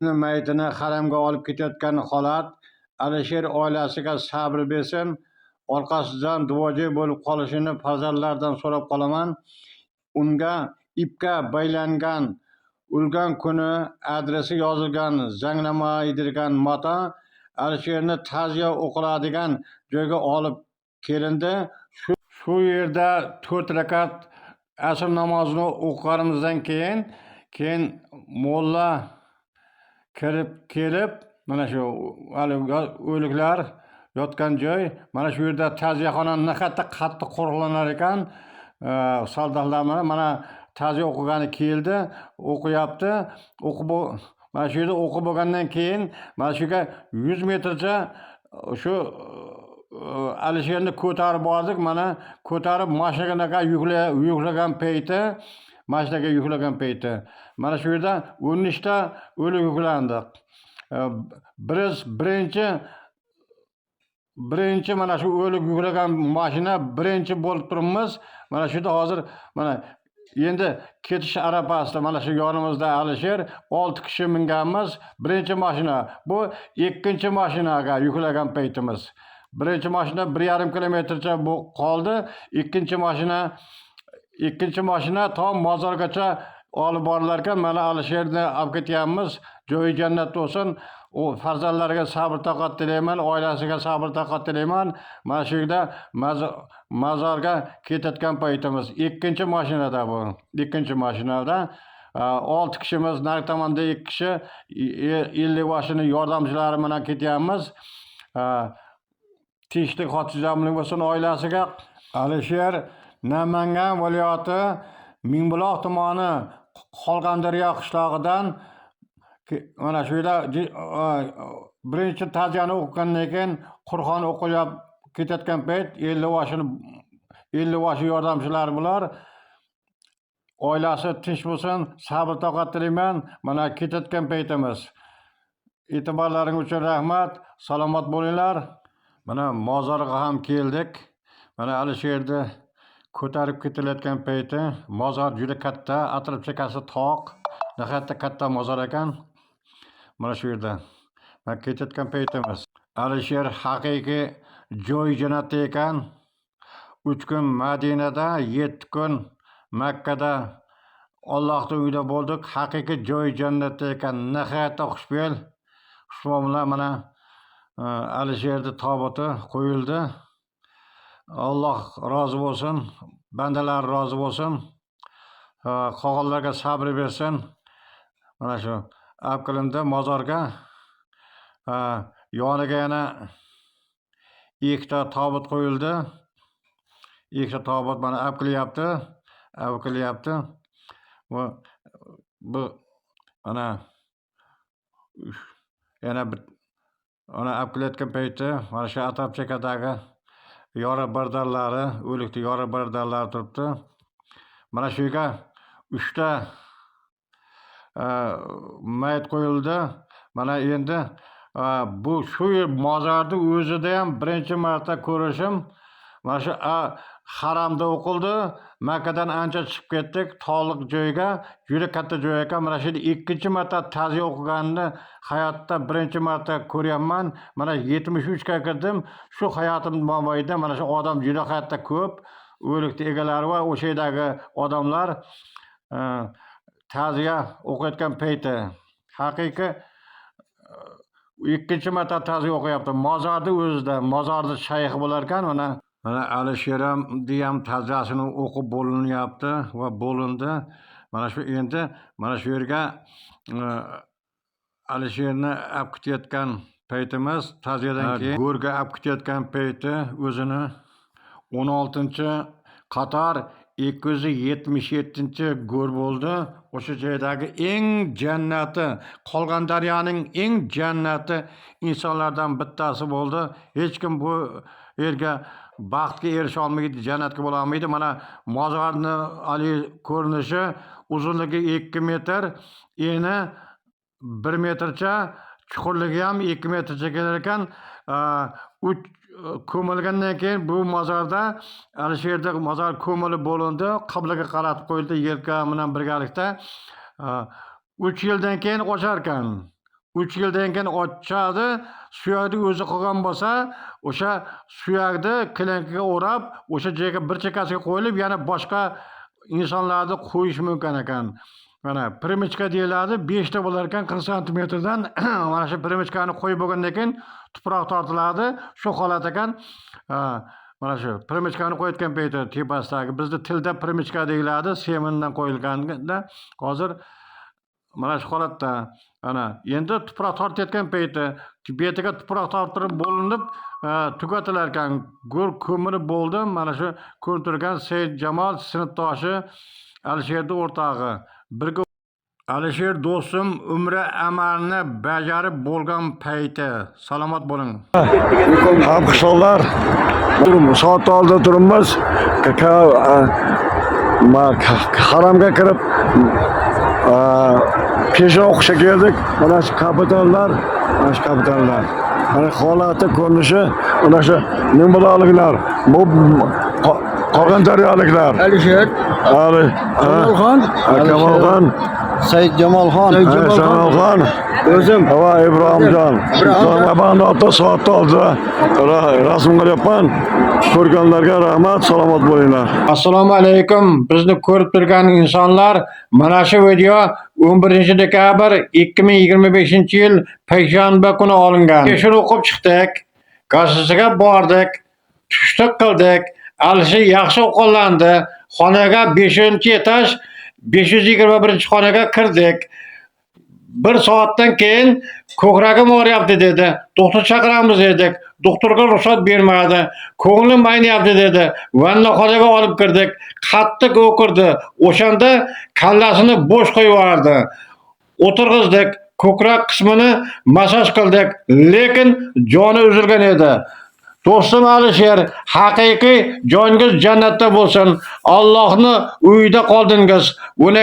mayitini haramga olib ketayotgan holat Alisher oilasiga sabr bersin, orqasidan duojo'y bo'lib qolishini farzandlaridan so'rab qolaman. Unga ipga baylangan, o'lgan kuni adresi yozilgan zanglamaydigan mato Alisherni ta'ziya o'qiladigan joyga olib kelindi. Shu yerda 4 rakat asr namozini o'qiganimizdan keyin molla kelib mana shu o'liklar yotgan joy, mana shu yerda ta'ziyaxona nihoyatda qattiq qo'riqlanar ekan. Soldatlar mana ta'ziya o'qigani keldi, o'qiyapti. Mana shu yerda o'qib bo'lgandan keyin mana shu yerga 100 metrcha shu Alisherni ko'tarib bordik. Mana ko'tarib mashinaga yuklagan payti mana shu yerda 13 ta o'lik yuklandi. Birinchi mana shu o'lik yuklagan mashina birinchi bo'lib turibmiz. Mana shu yerda hozir mana endi ketish arafasida mana shu yonimizda Alisher 6 kishi minganmiz. Birinchi mashina, bu ikkinchi mashinaga yuklagan paytimiz. Birinchi mashina 1,5 kilometrcha qoldi. Ikkinchi mashina tom mozorgacha olib borilar ekan. Mana Alisherni olib ketyapmiz. Joyi jannat bo'lsin. O farzandlariga sabr toqat tilayman, oilasiga sabr toqat tilayman. Mana shu yerda mozorga ketayotgan paytimiz. Ikkinchi mashinada bu. Ikkinchi mashinada 6 kishimiz, narigi tomonda 2 kishi 50 yoshini yordamchilari bilan ketyapmiz. Tinchlik, xotirjamlik bo'lsin oilasiga. Alisher Namangan viloyati Mingbuloq tumani Qolgandaryo qishlog'idan mana shu yerda birinchi ta'ziyani o'qigandan keyin Qur'on o'qib ketayotgan payt 50 yoshi yordamchilari bular. Oilasi tinch bo'lsin, sabr toqat tilayman. Mana ketayotgan paytimiz. E'tiborlaringiz uchun rahmat. Salomat bo'linglar. Mana mozorga ham keldik. Mana Alisherni ko'tarib ketilayotgan payti, mozor juda katta, atrof chekasi toq, nihoyatda katta mozor ekan. Mana shu yerda mana ketayotgan paytimiz. Alisher haqiqiy joy jannati ekan. 3 kun Madinada, 7 kun Makkada Allohning uyida bo'ldik. Haqiqiy joy jannati ekan. Nihoyatda xushfe'l. Xushmuomala mana Alisherning tobuti qo'yildi. Alloh rozi bo'lsin, bandalar rozi bo'lsin. Qolganlarga sabr bersin. Mana shu olib qilindi mozorga. Yoniga yana 2 ta tobut qo'yildi. 2 ta tobut mana olib qilyapti. Bu mana yana bir olib qilayotgan payti mana shu atrof chekadagi yora birodarlari, o'likni yora birodarlari turibdi. Mana shu yerga 3 ta mayit qo'yildi. Mana endi bu shu mozorni o'zida ham birinchi marta ko'rishim. Mana shu haramda o'qildi. Makkadan ancha chiqib ketdik, tog'liq joyga, juda katta joy ekan. Mana shu ikkinchi marta ta'ziya o'qiganimni hayotda birinchi marta ko'ryapman. Mana 73 ga kirdim. Shu hayotim mobaynida mana shu odam juda hayotda ko'p. O'likni egalari va o'sha yerdagi odamlar ta'ziya o'qiyotgan payti. Haqiqiy ikkinchi marta ta'ziya o'qiyapti. Mozorni o'zida, mozorni shayxi bo'lar ekan. Mana Alisher ham ta'ziyasini o'qib bo'linyapti va bo'lindi. Mana shu endi mana shu yerga Alisherni olib ketayotgan paytimiz, ta'ziyadan keyin go'rga olib ketayotgan payti o'zini 16-qator 277-go'r bo'ldi. O'sha joydagi eng jannati, Qolgandaryoning eng jannati insonlardan bittasi bo'ldi. Hech kim bu yerga baxtga erisha olmaydi, jannatga bo'la olmaydi. Mana mozorni ko'rinishi uzunligi 2 metr, eni 1 metrcha, chuqurligi ham 2 metrcha kelar ekan. Ko'milgandan keyin bu mozorda Alisherda mozor ko'milib bo'lindi, qiblaga qaratib qo'yildi yelka bilan birgalikda. 3 yildan keyin ochar ekan. 3 yildan keyin ochadi, suyakni o'zi qilgan bo'lsa, o'sha suyakni klinkaga o'rab, o'sha joyga bir chekkasiga qo'yilib, yana boshqa insonlarni qo'yish mumkin ekan. Mana primichka deyiladi, 5 ta bo'lar ekan 40 santimetrdan. Mana shu primichkani qo'yib bo'lgandan keyin tuproq tortiladi, shu holat ekan. Mana shu primichkani qo'yayotgan payti tepasidagi bizda tilda primichka deyiladi, semendan qo'yilganda. Hozir mana shu holatda ana endi tuproq tortayotgan payti betiga tuproq tortirib bo'linib tugatilar ekan. Ko'miri bo'ldi. Mana shu ko'rib turgan Said Jamol sinfdoshi Alisherning o'rtog'i. Birga Alisher do'stim umri amalni bajarib bo'lgan payti. Salomat bo'ling. Hamqishloqlar soat oldida turibmiz. Haramga kirib peshin o'qishga keldik. Mana shu kapitallar, mana holati ko'rinishi, mana shu nimbalarliklar, bu qolgan daryoliklar. Alisher, Kamolxon, Said Jamolxon, Jamolxon, o'zim va Ibrohimjon. Mana ota soat oldida rasm qilyapman. Ko'rganlarga rahmat, salomat bo'linglar. Assalomu alaykum. Bizni ko'rib turgan insonlar, mana shu video 11 dekabr 2025-yil payshanba kuni olingan. Peshin o'qib chiqdik, gazetasiga bordik, tushlik qildik. Alisher yaxshi o'qilandi. Xonaga 5-etaj 521-xonaga kirdik. 1 soatdan keyin ko'kragim og'riyapti dedi. Doktor chaqiramiz dedik. Doktorga ruxsat bermadi. Ko'nglim aynayapti dedi. Vannaxonaga olib kirdik. Qattiq o'kirdi. O'shanda kallasini bo'sh qo'yib yubordi. O'tirg'izdik. Ko'krak qismini massaj qildik. Lekin joni uzilgan edi. Do'stim Alisher, haqiqiy joningiz jannatda bo'lsin. Allohni uyida qoldingiz. Uni